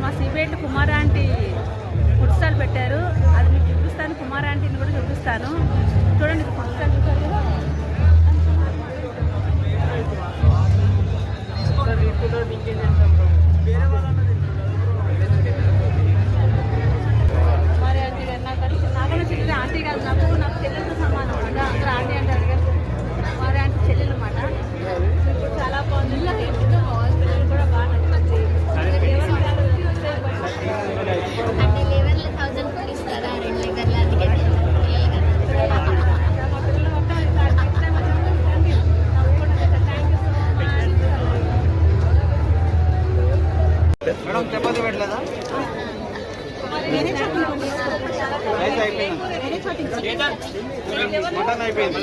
మా CBIT Kumar aunty food stall పెట్టారు. అది మీకు చూపిస్తాను, కుమార్ ఆంటీని కూడా చూపిస్తాను. చూడండి, ఇది ఫుడ్ స్టాల్ చూసారు కదా. కుమార్ ఆంటీ గారు నాకన్నా చెల్లెలు. ఆంటీ కాదు, నాకు చెల్లెలతో సమానం అనమాట. అందరూ ఆంటీ అంటారు కదా. కుమార్ ఆంటీ చెల్లెలు అనమాట. ఇప్పుడు చాలా బాగుంది. పిల్లలు కూడా బాగా నచ్చింది. అంటే లెవెల్ 1000 ఇస్తారా? 2 లెవెల్ అందుకే మేడం చపాతీ పెట్టలేదా? మటన్ అయిపోయింది.